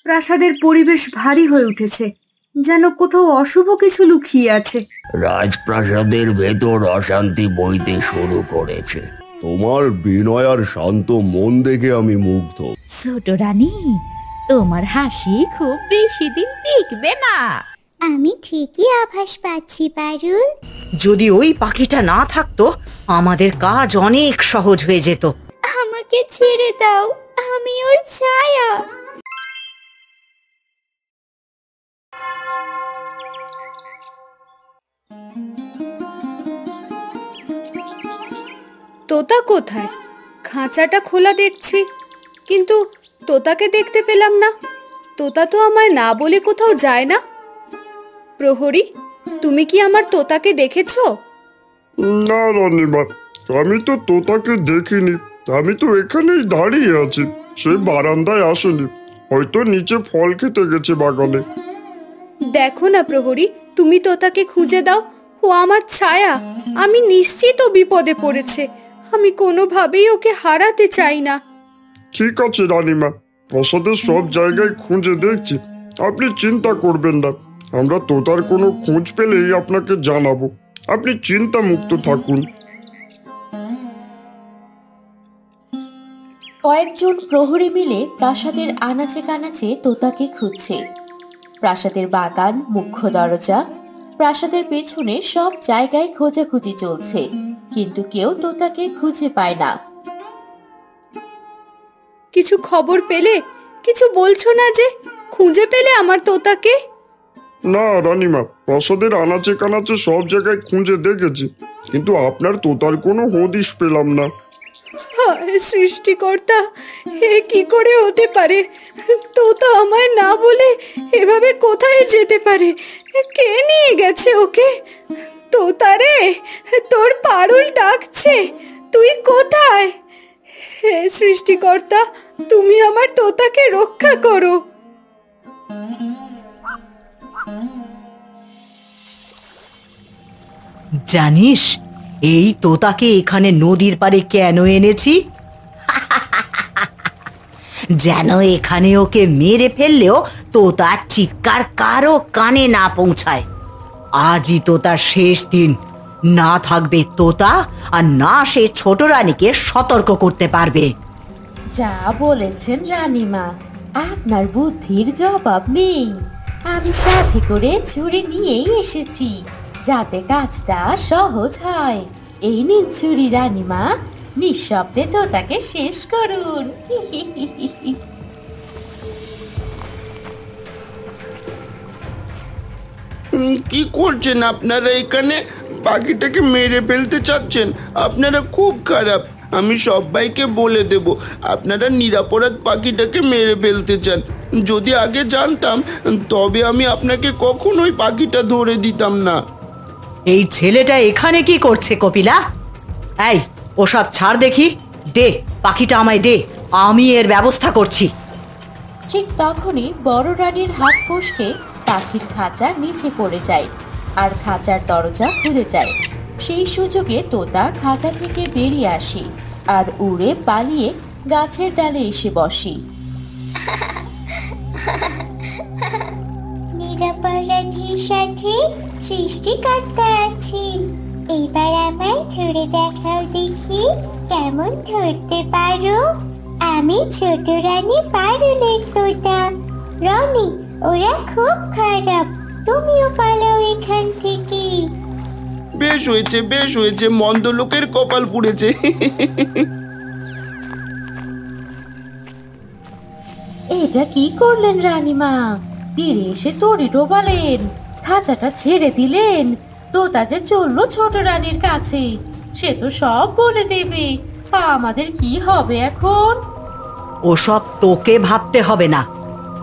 প্রাসাদের পরিবেশ ভারী হয়ে উঠেছে, যেন কোথাও অশুভ কিছু লুকিয়ে আছে। রাজপ্রাসাদের ভেতর অশান্তি বইতে শুরু করেছে। তোমার বিনয় আর শান্ত মন দেখে আমি মুগ্ধ। ছোট রানী, তোমার হাসি খুব বেশি দিন টিকবে না। আমি ঠিকই আভাস পাচ্ছি পারুল। যদি ওই পাখিটা না থাকতো আমাদের কাজ অনেক সহজ হয়ে যেত। আমাকে ছেড়ে দাও, আমি ওর ছায়া। তোতা কোথায়? খাঁচাটা খোলা দেখছি, কিন্তু তোতাকে দেখতে পেলাম না। তোতা তো আমায় না বলে কোথাও যায় না। প্রহরী, তুমি কি আমার তোতাকে দেখেছো? না রানীমা, আমি তো তোতাকে দেখিনি। আমি তো এখানেই দাঁড়িয়ে আছি, সে বারান্দায় আসেনি, হয়তো নিচে ফল খেতে গেছে বাগানে। দেখো না প্রহরী, তুমি তোতাকে খুঁজে দাও। ও আমার ছায়া, আমি নিশ্চিত ও বিপদে পড়েছে। আমি কোনোভাবেই ওকে হারাতে চাই না। ঠিক আছে রানীমা, প্রাসাদের সব জায়গায় খুঁজে দেখছি, আপনি চিন্তা করবেন না। আমরা তোতার কোনো খোঁজ পেলেই আপনাকে জানাবো, আপনি চিন্তা মুক্ত থাকুন। কয়েকজন প্রহরী মিলে প্রাসাদের আনাচে কানাচে তোতাকে খুঁজছে। প্রাসাদের বাগান, মুখ্য দরজা, প্রাসাদের পেছনে সব জায়গায় খোঁজাখুঁজি চলছে, কিন্তু কেউ তোতাকে খুঁজে পায় না। কিছু খবর পেলে? কিছু বলছো না যে? খুঁজে পেলে আমার তোতাকে? না রানীমা, প্রাসাদের আনাচে কানাচে সব জায়গায় খুঁজে দেখেছি, কিন্তু আপনার তোতার কোনো হদিশ পেলাম না। হায় সৃষ্টিকর্তা, এ কি করে হতে পারে? তোতা আমায় না বলে এভাবে কোথায় যেতে পারে? কে নিয়ে গেছে ওকে? তোতারে, তোর পারুল ডাকছে, তুই কোথায়? হে সৃষ্টিকর্তা, তুমি আমার তোতাকে রক্ষা করো। জানিস এই তোতাকে এখানে নদীর পাড়ে কেন এনেছি? যেন এখানে ওকে মেরে ফেললেও তোতার চিৎকার কারো কানে না পৌঁছায়। আজই তোতার শেষ দিন, না থাকবে তোতা, আর না সে ছোট রানীকে সতর্ক করতে পারবে। যা বলেছেন রানীমা, আপনার বুদ্ধির জবাব নেই। আমি সাথে করে ছুরি নিয়েই এসেছি, যাতে কাজটা সহজ হয়। এই নিন ছুরি রানীমা, নিঃশব্দে তোতাকে শেষ করুন। কি করছেন আপনারা এখানে? পাখিটাকে মেরে ফেলতে চাচ্ছেন? আপনারা খুব খারাপ। আমি সবাইকে বলে দেব আপনারা নিরপরাধ পাখিটাকে মেরে ফেলতে চান। যদি আগে জানতাম তবে আমি আপনাকে কখনোই পাখিটা ধরে দিতাম না। এই ছেলেটা এখানে কি করছে কপিলা? এই ওসব ছাড় দেখি, দে পাখিটা আমায় দে, আমি এর ব্যবস্থা করছি। ঠিক তখনই বড় রানীর হাত ফসকে পাখির খাঁচা নিচে পড়ে যায়, আর খাঁচার দরজা খুলে যায়। সেই সুযোগে তোতা খাঁচা থেকে বেরিয়ে আসে আর উড়ে পালিয়ে গাছের ডালে এসে বসে। নিরপরাধীর সাথে সৃষ্টিকর্তা আছেন। এবার আমায় ধরে দেখাও দেখি, কেমন ধরতে পারো। আমি ছোট রানী পারুলের তোতা। রনি, ওরা খুব খারাপ, তুমিও পালাও এখান থেকে। বেশ হয়েছে, বেশ হয়েছে, মন্দ লোকের কপাল পুড়েছে। এটা কি করলেন রানীমা? তীরে এসে তরি ডোবালেন, খাঁচাটা ছেড়ে দিলেন। তোতা যে চললো ছোট রানীর কাছে, সে তো সব বলে দেবে। আমাদের কি হবে এখন? ওসব তোকে ভাবতে হবে না।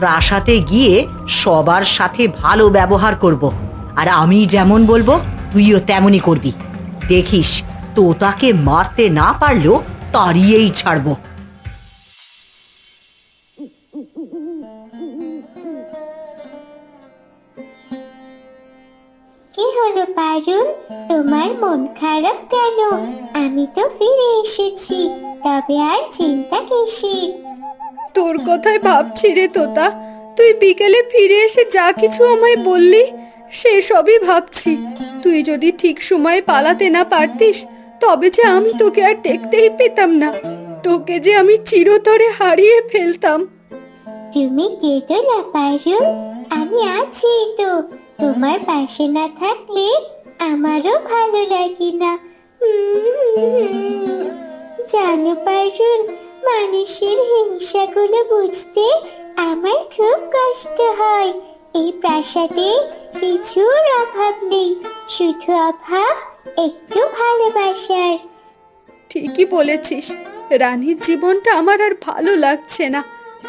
প্রাসাদে গিয়ে সবার সাথে ভালো ব্যবহার করব, আর আমি যেমন বলবো তুইও তেমনই করবি। দেখিস তোতাকে মারতে না পারলেও তাড়িয়েই ছাড়বো। কি হলো পারুল, তোমার মন খারাপ কেন? আমি তো ফিরে এসেছি, তবে আর চিন্তা কিসের? তোর কথাই ভাবছি রে তোতা, তুই বিকেলে ফিরে এসে যা কিছু আমায় বললি সেসবই ভাবছি। তুই যদি ঠিক সময়ে পালাতে না পারতিস তবে যে আমি তোকে আর দেখতেই পেতাম না, তোকে যে আমি চিরতরে হারিয়ে ফেলতাম। তুমি কেঁদো না পারুল, আমি আছি তো। তোমার পাশে না থাকলে আমারও ভালো লাগে না। জানো পারুল, মানুষের হিংসাগুলো বুঝতে আমার খুব কষ্ট হয়। এই প্রাসাদে কিছুর অভাব নেই, শুধু অভাব একটু ভালোবাসার। ঠিকই বলেছিস, রানীর জীবনটা আমার আর ভালো লাগছে না।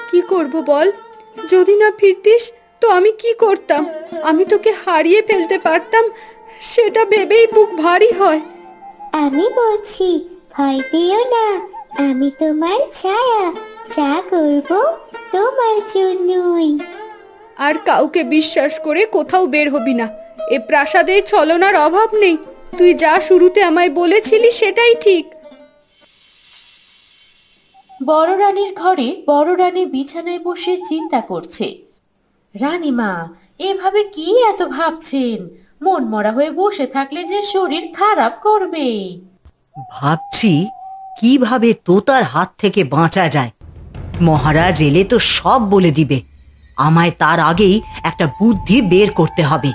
কি করব বল? যদি না ফিরতিস তো আমি কি করতাম? আমি তোকে হারিয়ে ফেলতে পারতাম, সেটা ভেবেই বুক ভারী হয়। আমি বলছি, ভয় পেও না, আমি তোমার ছায়া, যা করব তোমার জন্যই। আর কাউকে বিশ্বাস করে কোথাও বের হবি না। এ প্রাসাদের ছলনার অভাব নেই। তুই যা শুরুতে আমায় বলেছিলি সেটাই ঠিক। বড় রানীর ঘরে বড় রানী বিছানায় বসে চিন্তা করছে। রানীমা, এভাবে কি এত ভাবছেন? মন মরা হয়ে বসে থাকলে যে শরীর খারাপ করবে। ভাবছি কিভাবে তোতার হাত থেকে বাঁচা যায়। মহারাজ এলে তো সব বলে দিবে। আমায় তার আগেই একটা বুদ্ধি বের করতে হবে।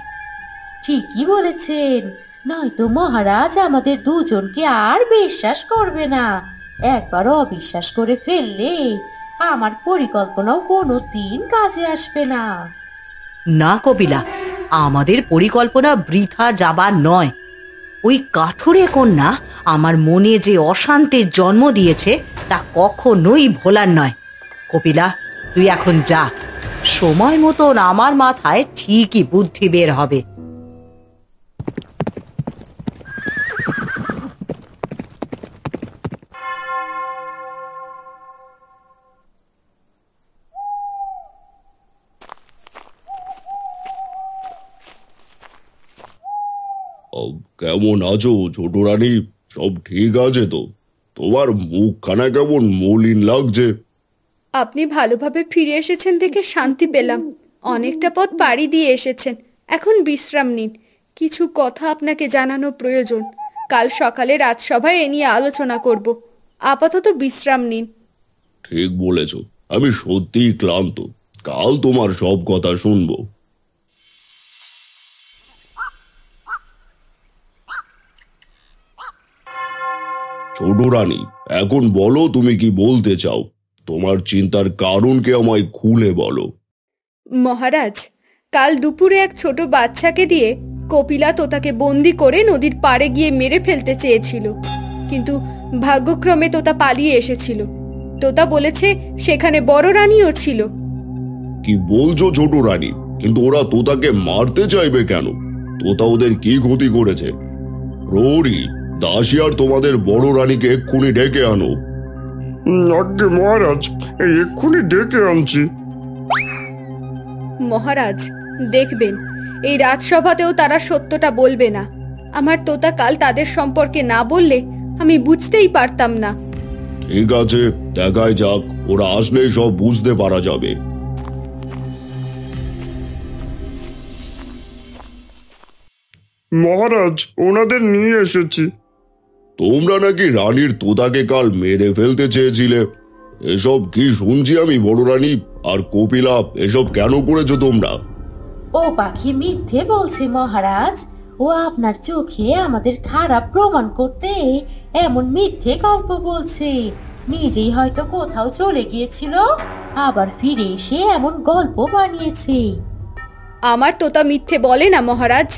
ঠিকই বলেছেন, নয়তো মহারাজ আমাদের দুজনকে আর বিশ্বাস করবে না। একবার অবিশ্বাস করে ফেললে আমার পরিকল্পনাও কোনো দিন কাজে আসবে না। না কপিলা, আমাদের পরিকল্পনা বৃথা যাবার নয়। ওই কাঠুরে কন্যা আমার মনে যে অশান্তির জন্ম দিয়েছে তা কখনোই ভোলার নয়। কপিলা, তুই এখন যা, সময় মতন আমার মাথায় ঠিকই বুদ্ধি বের হবে। কেমন আছো ছোট রানী? সব ঠিক আছে তো? তোমার মুখখানা কেমন মলিন লাগছে। আপনি ভালোভাবে ফিরে এসেছেন দেখে শান্তি পেলাম। অনেকটা পথ পাড়ি দিয়ে এসেছেন, এখন বিশ্রাম নিন। কিছু কথা আপনাকে জানানো প্রয়োজন। কাল সকালে রাজসভায় এ নিয়ে আলোচনা করব। আপাতত বিশ্রাম নিন। ঠিক বলেছ, আমি সত্যিই ক্লান্ত। কাল তোমার সব কথা শুনবো। ছোট রানী, এখন বলো তুমি কি বলতে চাও? তোমার চিন্তার কারণকে আমায় খুলে বলো। মহারাজ, কাল দুপুরে এক ছোট বাচ্চাকে দিয়ে কপিলা তোতাকে বন্দি করে নদীর পাড়ে গিয়ে মেরে ফেলতে চেয়েছিল, কিন্তু ভাগ্যক্রমে তোতা পালিয়ে এসেছিল। তোতা বলেছে সেখানে বড় রানীও ছিল। কি বলছো ছোট রানী? কিন্তু ওরা তোতাকে মারতে চাইবে কেন? তোতা ওদের কি ক্ষতি করেছে? প্রহরী, দাসী আর তোমাদের বড় রানীকে এক্ষুনি ডেকে আনো। আজ্ঞে মহারাজ, এই এক্ষুনি ডেকে আনছি। মহারাজ, দেখবেন এই রাজসভাতেও তারা সত্যটা বলবে না। আমার তোতা কাল তাদের সম্পর্কে না বললে আমি বুঝতেই পারতাম না। ঠিক আছে, দেখাই যাক, ওরা আসলেই সব বুঝতে পারা যাবে। মহারাজ, ওনাদের নিয়ে এসেছি। তোমরা নাকি রানীর তোতাকে কাল মেরে ফেলতে চেয়েছিলে। এসব কি শুনছি আমি বড় রানী? আর কপিলা, এসব কেন করেছো তোমরা? ও পাখি মিথ্যে বলছে মহারাজ। ও আপনার চোখে আমাদের খারাপ প্রমাণ করতে এমন মিথ্যে গল্প বলছে। নিজেই হয়তো কোথাও চলে গিয়েছিল, আবার ফিরে এসে এমন গল্প বানিয়েছে। আমার তোতা মিথ্যে বলে না মহারাজ।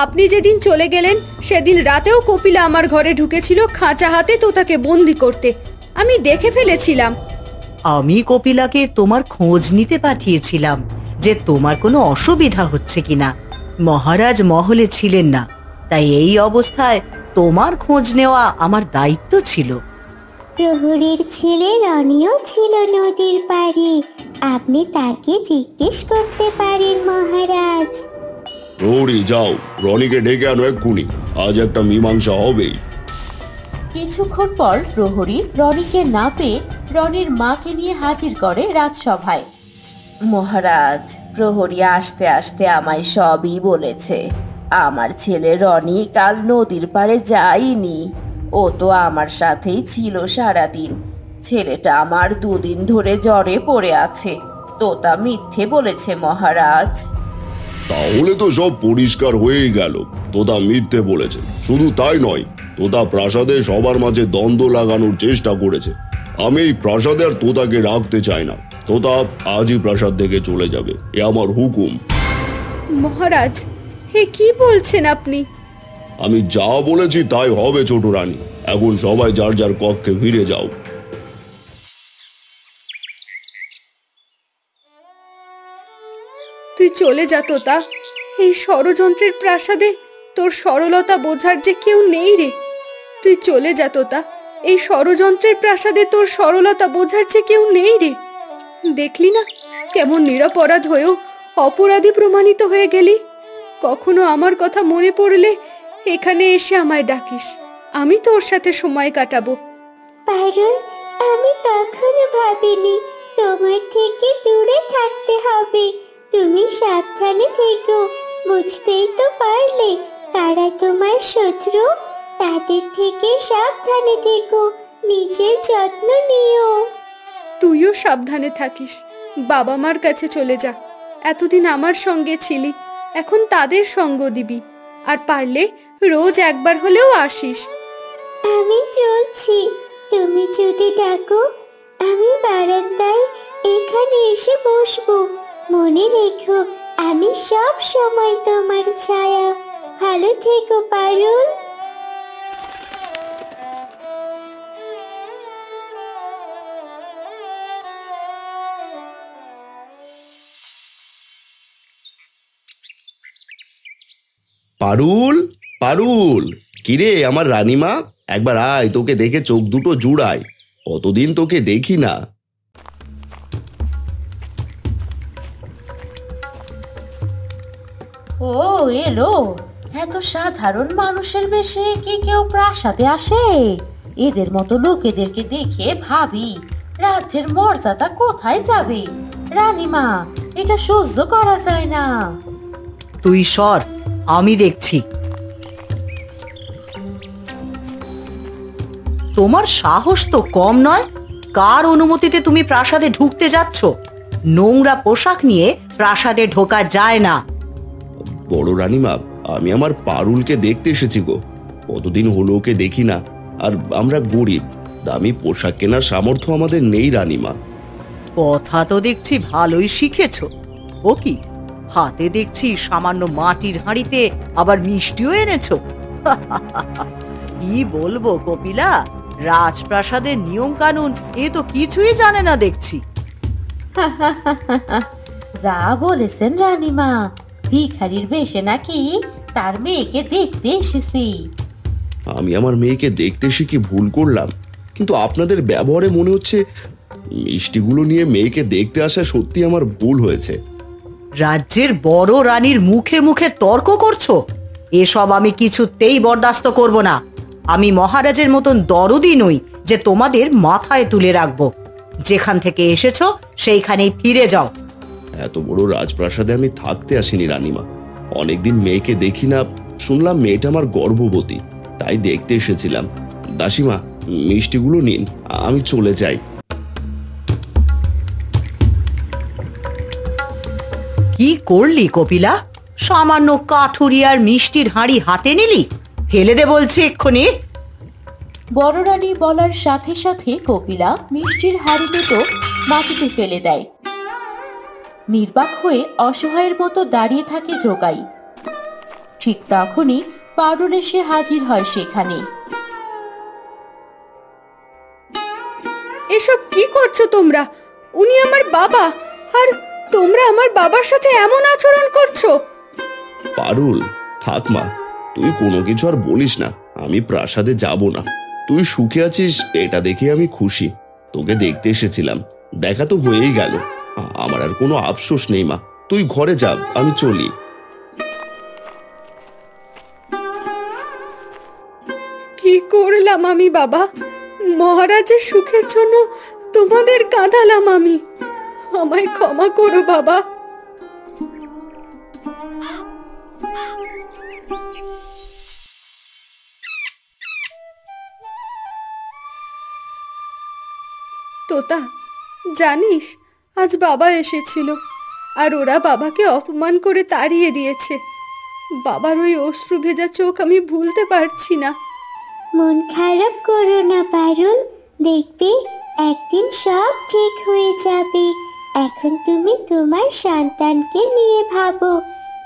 আপনি যেদিন চলে গেলেন সেদিন রাতেও কপিলা আমার ঘরে ঢুকেছিল খাঁচা হাতে তোতাকে বন্দি করতে। আমি দেখে ফেলেছিলাম। আমি কপিলাকে তোমার খোঁজ নিতে পাঠিয়েছিলাম যে তোমার কোনো অসুবিধা হচ্ছে কিনা। মহারাজ মহলে ছিলেন না, তাই এই অবস্থায় তোমার খোঁজ নেওয়া আমার দায়িত্ব ছিল। প্রহরীর ছেলে রনিও ছিল নদীর পাড়ে, আপনি তাকে জিজ্ঞেস করতে পারেন মহারাজ। প্রহরী, যাও, রনিকে ডেকে আনো এক্ষুনি। আজ একটা মীমাংসা হবেই। কিছুক্ষণ পর প্রহরী রনিকে না পেয়ে রনির মাকে নিয়ে হাজির করে রাজসভায়। মহারাজ, প্রহরী আসতে আসতে আমায় সবই বলেছে। আমার ছেলে রনি কাল নদীর পাড়ে যায়নি, ও তো আমার সাথেই ছিল সারাদিন। ছেলেটা আমার 2 দিন ধরে জ্বরে পড়ে আছে। তোতা মিথ্যে বলেছে মহারাজ। তাহলে তো সব পরিষ্কার হয়ে গেল। তোতা মিথ্যে বলেছে। শুধু তাই নয়, তোতা প্রাসাদে সবার মাঝে দ্বন্দ্ব লাগানোর চেষ্টা করেছে। আমি এই প্রাসাদে আর তোতাকে রাখতে চাই না। তোতা আজই প্রাসাদ থেকে চলে যাবে, এ আমার হুকুম। মহারাজ, হে কি বলছেন আপনি? আমি যা বলেছি তাই হবে ছোট রানী। এখন সবাই যার যার কক্ষে ফিরে যাও। তুই চলে যা তোতা। এই ষড়যন্ত্রের প্রাসাদে তোর সরলতা বোঝার যে কেউ নেই রে। তুই চলে যা তোতা। এই ষড়যন্ত্রের প্রাসাদে তোর সরলতা বোঝার যে কেউ নেই রে। দেখলি না কেমন নিরপরাধ হয়েও অপরাধী প্রমাণিত হয়ে গেলি। কখনো আমার কথা মনে পড়লে এখানে এসে আমায় ডাকিস, আমি তোর সাথে সময় কাটাবো। পারুল, আমি কখনো ভাবিনি তোমার থেকে দূরে থাকতে হবে। তুমি সাবধানে থেকো। বুঝতেই তো পারলে কারা তোমার শত্রু। তাদের থেকে সাবধানে থেকো, নিজের যত্ন নিও। তুইও সাবধানে থাকিস। বাবা মার কাছে চলে যা। এতদিন আমার সঙ্গে ছিলি, এখন তাদের সঙ্গ দিবি। আর পারলে রোজ একবার হলেও আসিস। আমি চলছি, তুমি যদি ডাকো আমি বারান্দায় এখানে এসে বসবো। মনে রেখো, আমি সব সময় তোমার ছায়া। ভালো থেকো পারুল। পারুল, পারুল, কিরে আমার রানীমা, একবার আয়, তোকে দেখে চোখ দুটো জুড়ায়। কতদিন তোকে দেখি না। ও এলো? এত সাধারণ মানুষের বেশে কি কেউ প্রাসাদে আসে? এদের মতো লোকেদেরকে দেখে ভাবি রাজ্যের মর্যাদা কোথায় যাবে। রানীমা, এটা সহ্য করা যায় না। তুই সর, আমি দেখছি। তোমার সাহস তো কম নয়। কার অনুমতিতে তুমি প্রাসাদে ঢুকতে যাচ্ছ? নোংরা পোশাক নিয়ে প্রাসাদে ঢোকা যায় না। বড় রানীমা, আমি আমার পারুলকে দেখতে এসেছি গো। কতদিন হলো ওকে দেখি না। আর আমরা গরিব, দামি পোশাক কেনার সামর্থ্য আমাদের নেই রানীমা। কথা তো দেখছি ভালোই শিখেছ। ও কি, হাতে দেখছি সামান্য মাটির হাঁড়িতে আবার মিষ্টিও এনেছো। কি বলবো কপিলা, রাজপ্রাসাদের নিয়ম কানুন এ তো কিছুই জানে না দেখছি। যা বলেছেন রানীমা, ভিখারির বেশে নাকি তার মেয়েকে দেখতে এসেছি। আমি আমার মেয়েকে দেখতে এসে কি ভুল করলাম? কিন্তু আপনাদের ব্যবহারে মনে হচ্ছে মিষ্টিগুলো নিয়ে মেয়েকে দেখতে আসা সত্যি আমার ভুল হয়েছে। রাজ্যের বড় রানীর মুখে মুখে তর্ক করছো? এসব আমি কিছুতেই বরদাস্ত করব না। আমি মহারাজের মতন দরদি নই যে তোমাদের মাথায় তুলে রাখবো। যেখান থেকে এসেছো সেইখানেই ফিরে যাও। এত বড় রাজপ্রাসাদে আমি থাকতে আসিনি রানীমা। অনেকদিন মেয়েকে দেখি না, শুনলাম মেয়েটা আমার গর্ভবতী, তাই দেখতে এসেছিলাম। দাসীমা, মিষ্টিগুলো নিন, আমি চলে যাই। কি করলি কপিলা? সামান্য কাঠুরি আর মিষ্টির হাঁড়ি হাতে নিলি? ফেলে দে বলছি এক্ষুনি। বড় রানী বলার সাথে সাথে কপিলা মিষ্টির হাঁড়ি দুটো মাটিতে ফেলে দেয়। নির্বাক হয়ে অসহায়ের মতো দাঁড়িয়ে থাকে জোগাই। ঠিক তখনই পারুল এসে হাজির হয় সেখানে। এসব কি করছো তোমরা? উনি আমার বাবা, আর তোমরা আমার বাবার সাথে এমন আচরণ করছো। পারুল, থাক মা, তুই কোনো কিছু আর বলিস না। আমি প্রাসাদে যাব না। তুই সুখে আছিস এটা দেখে আমি খুশি। তোকে দেখতে এসেছিলাম, দেখা তো হয়েই গেল। আমার আর কোনো আফসোস নেই মা। তুই ঘরে যা, আমি চলি। কি করলাম আমি বাবা? মহারাজের সুখের জন্য তোমাদের কাঁদালাম আমি। আমায় ক্ষমা করো বাবা। তোতা, জানিস আজ বাবা এসেছিল আর ওরা বাবাকে অপমান করে তাড়িয়ে দিয়েছে। বাবার ওই অশ্রু ভেজা চোখ আমি ভুলতে পারছি না। মন খারাপ করো না পারুল, দেখবে একদিন সব ঠিক হয়ে যাবে। এখন তুমি তোমার সন্তানকে নিয়ে ভাবো,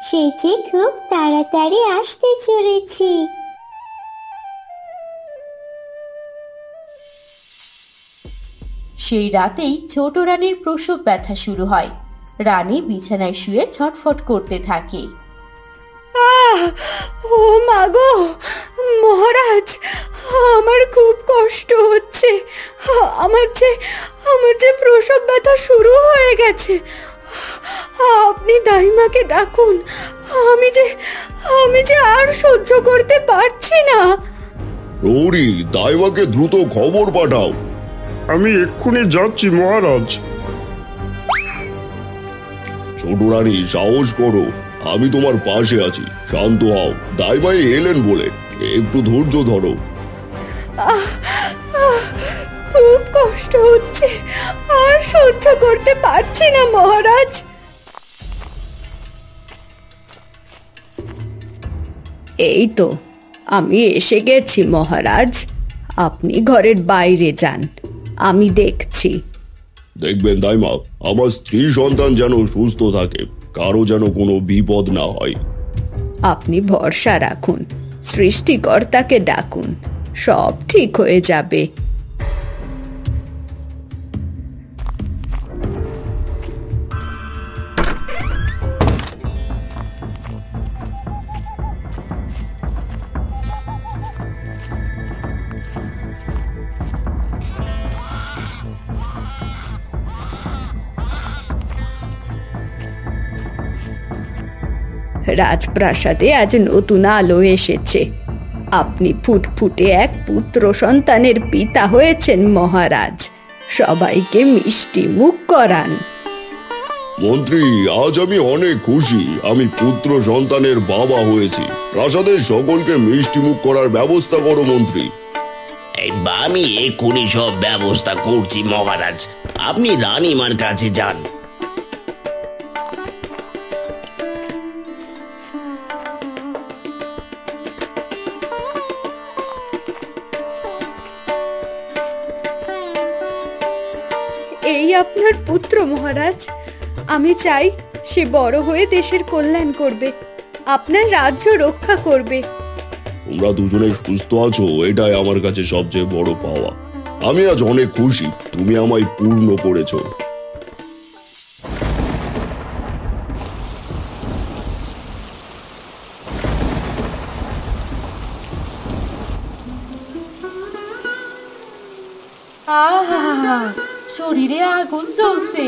সে যে খুব তাড়াতাড়ি আসতে চলেছে। সেই রাতেই ছোট রানীর প্রসব ব্যথা শুরু হয়। রানী বিছানায় শুয়ে ছটফট করতে থাকে। ও মাগো মহারাজ, আমার খুব কষ্ট হচ্ছে। আমার যে প্রসব ব্যথা শুরু হয়ে গেছে। আপনি দাইমাকে ডাকুন, আমি যে আর সহ্য করতে পারছি না। প্রহরী, দাইমাকে দ্রুত খবর পাঠাও। আমি এক্ষুনি যাচ্ছি মহারাজ। ছোট রানী, সাহস করো, আমি তোমার পাশে আছি। শান্ত হও, দাইমাই এলেন বলে একটু ধৈর্য ধরো। খুব কষ্ট হচ্ছে, আর সহ্য করতে পারছি না মহারাজ। এই তো আমি এসে গেছি মহারাজ, আপনি ঘরের বাইরে যান, আমি দেখছি। দেখবেন দাইমা, আমার স্ত্রী সন্তান যেন সুস্থ থাকে, কারো যেন কোনো বিপদ না হয়। আপনি ভরসা রাখুন, সৃষ্টিকর্তাকে ডাকুন, সব ঠিক হয়ে যাবে। রাজপ্রাসাদে আজ নতুন আলো এসেছে। আপনি ফুটফুটে এক পুত্র সন্তানের পিতা হয়েছেন মহারাজ, সবাইকে মিষ্টি মুখ করান। মন্ত্রী, আজ আমি অনেক খুশি, আমি পুত্র সন্তানের বাবা হয়েছি। প্রাসাদের সকলকে মিষ্টি মুখ করার ব্যবস্থা করো মন্ত্রী। আমি এক্ষুনি সব ব্যবস্থা করছি মহারাজ, আপনি রানীমার কাছে যান। এই আপনার পুত্র মহারাজ, আমি চাই সে বড় হয়ে দেশের কল্যাণ করবে, আপনার রাজ্য রক্ষা করবে। তোমরা দুজনে সুস্থ আছো, এটাই আমার কাছে সবচেয়ে বড় পাওয়া। আমি আজ অনেক খুশি, তুমি আমায় পূর্ণ করেছো। আহা, শরীরে আগুন জ্বলছে,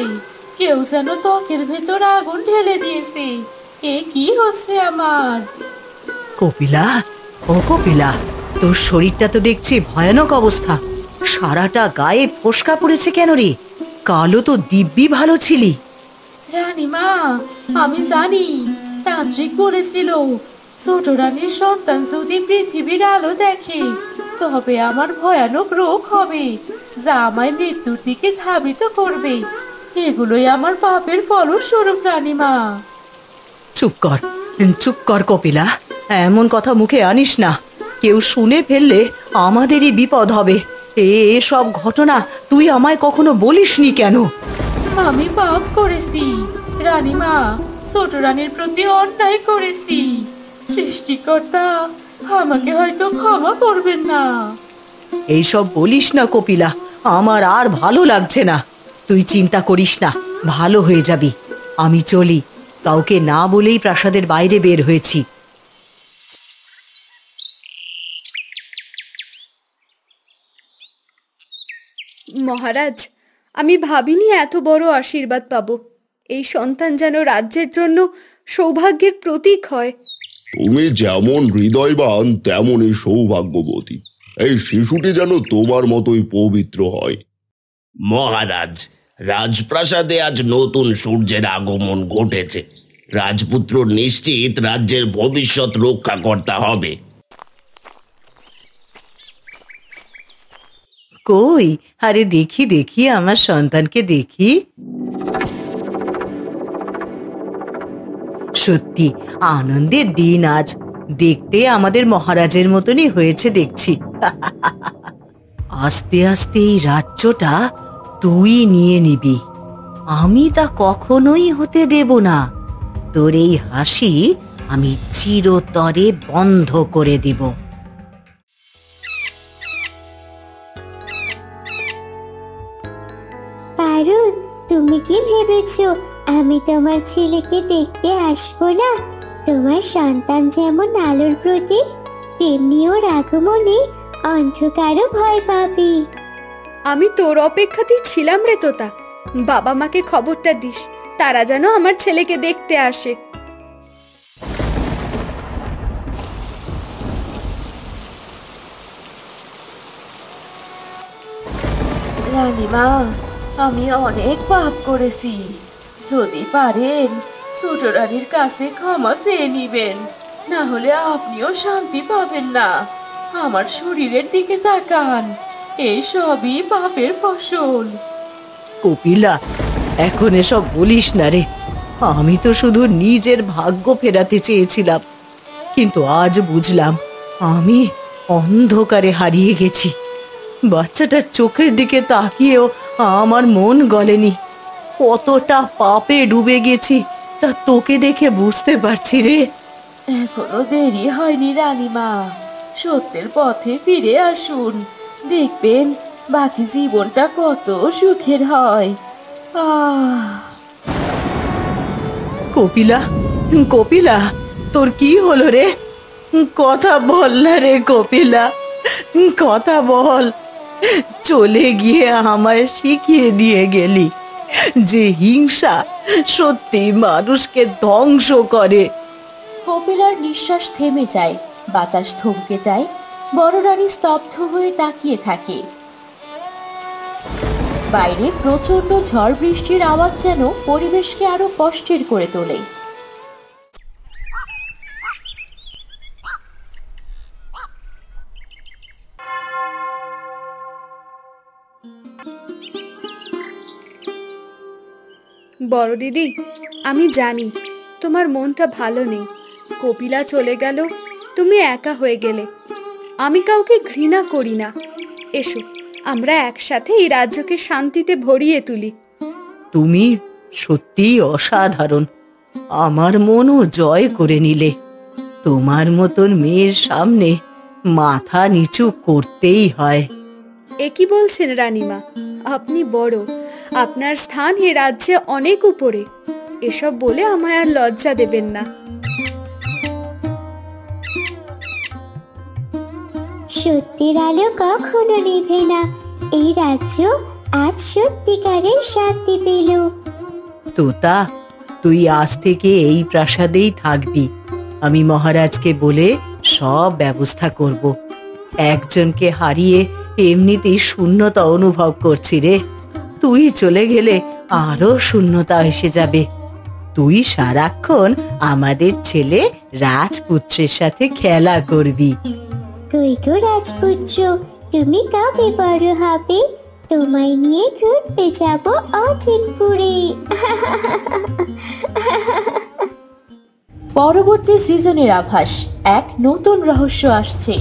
কেউ যেন ত্বকের ভেতর আগুন ঢেলে দিয়েছে। এ কি হচ্ছে আমার? কপিলা, ও কপিলা, তোর শরীরটা তো দেখছি ভয়ানক অবস্থা। সারাটা গায়ে ফোস্কা পড়েছে কেন রে? কালো তো দিব্যি ভালো ছিলি। রানীমা, আমি জানি তান্ত্রিক বলেছিল ছোট রানীর সন্তান যদি পৃথিবীর আলো দেখে তবে আমার ভয়ানক রোগ হবে, যা আমায় মৃত্যুর দিকে ধাবিত করবে। এগুলোই আমার পাপের ফলস্বরূপ রানীমা। চুপ কর কপিলা, এমন কথা মুখে আনিস না। কেউ শুনে ফেললে আমাদেরই বিপদ হবে। এসব ঘটনা তুই আমায় কখনো বলিসনি কেন? আমি পাপ করেছি রানীমা, ছোট রানীর প্রতি অন্যায় করেছি। সৃষ্টিকর্তা আমাকে হয়তো ক্ষমা করবেন না। এইসব বলিস না কপিলা, আমার আর ভালো লাগছে না। তুই চিন্তা করিস না, ভালো হয়ে যাবি। আমি চলি, কাউকে না বলেই প্রাসাদের বাইরে বের হয়েছি। মহারাজ, আমি ভাবিনি এত বড় আশীর্বাদ পাবো। এই সন্তান যেন রাজ্যের জন্য সৌভাগ্যের প্রতীক হয়। তুমি যেমন হৃদয়বান তেমনই সৌভাগ্যবতী। এই শিশুটি যেন তোমার মতোই পবিত্র হয়। মহারাজ, রাজপ্রাসাদে আজ নতুন সূর্যের আগমন ঘটেছে। রাজপুত্র নিশ্চিত রাজ্যের ভবিষ্যৎ রক্ষাকর্তা হবে। কই, আরে দেখি দেখি আমার সন্তানকে দেখি। সত্যি আনন্দের দিন আজ, দেখতে আমাদের মহারাজের মতনই হয়েছে দেখছি। আস্তে আস্তে এই রাজ্যটা তুই নিয়ে নিবি, আমি তা কখনোই হতে দেব না। তোর এই হাসি আমি চিরতরে বন্ধ করে দেব। পারুল, তুমি কি ভেবেছো আমি তোমার ছেলেকে দেখতে আসবো না? তোমার সন্তান যেমন আলোর প্রতীক, তেমনি ওর আগমনে অন্ধকারও ভয় পাবে। আমি তোর অপেক্ষাতেই ছিলাম রে তোতা। বাবা মাকে খবরটা দিস, তারা যেন আমার ছেলেকে দেখতে আসে। রানীমা, আমি অনেক পাপ করেছি, যদি পারেন ছোট রানীর কাছে ক্ষমা চেয়ে নিবেন, না হলে আপনিও শান্তি পাবেন না। আমার শরীরের দিকে তাকান, এই সবই পাপের ফসল। কপিলা, এখন এসব বলিস না রে। আমি তো শুধু নিজের ভাগ্য ফেরাতে চেয়েছিলাম, কিন্তু আজ বুঝলাম আমি অন্ধকারে হারিয়ে গেছি। বাচ্চাটার চোখের দিকে তাকিয়েও আমার মন গলেনি। কতটা পাপে ডুবে গেছি তা তোকে দেখে বুঝতে পারছি রে। এখনো দেরি হয়নি রানীমা, সত্যের পথে ফিরে আসুন, দেখবেন বাকি জীবনটা কত সুখের হয়। কপিলা, কপিলা, তোর কি হলো রে? কথা বল না রে কপিলা, কথা বল। চলে গিয়ে আমায় শিখিয়ে দিয়ে গেলি যে হিংসা সত্যি মানুষকে ধ্বংস করে। কপিলার নিঃশ্বাস থেমে যায়, বাতাস থমকে যায়, বড় রানী স্তব্ধ হয়ে তাকিয়ে থাকে। বাইরে প্রচন্ড ঝড় বৃষ্টির আওয়াজ যেন পরিবেশকে আরো কষ্টের করে তোলে। বড় দিদি, আমি জানি তোমার মনটা ভালো নেই। কপিলা চলে গেল, তুমি একা হয়ে গেলে। আমি কাউকে ঘৃণা করি না। এসো, আমরা একসাথে এই রাজ্যকে শান্তিতে ভরিয়ে তুলি। তুমি সত্যিই অসাধারণ, আমার মনও জয় করে নিলে। তোমার মতন মেয়ের সামনে মাথা নিচু করতেই হয়। এ কি বলছেন রানীমা? আপনি বড়, আপনার স্থান এ রাজ্যে অনেক উপরে। এসব বলে আমায় আর লজ্জা দেবেন না। সত্যের আলো কখনো নিভে না। এই রাজ্য আজ সত্যিকারের শান্তি পেল। তোতা, তুই আজ থেকে এই প্রাসাদেই থাকবি। আমি মহারাজকে বলে সব ব্যবস্থা করব। একজনকে হারিয়ে এমনিতেই শূন্যতা অনুভব করছি রে। তুই চলে গেলে আরো শূন্যতা এসে যাবে। তুই সারাক্ষণ আমাদের ছেলে রাজপুত্রের সাথে খেলা করবি। কই গো রাজপুত্র, তুমি কবে বড় হবে? তোমায় নিয়ে ঘুরতে যাব অচিনপুরে। পরবর্তী সিজনের আভাস, এক নতুন রহস্য আসছে।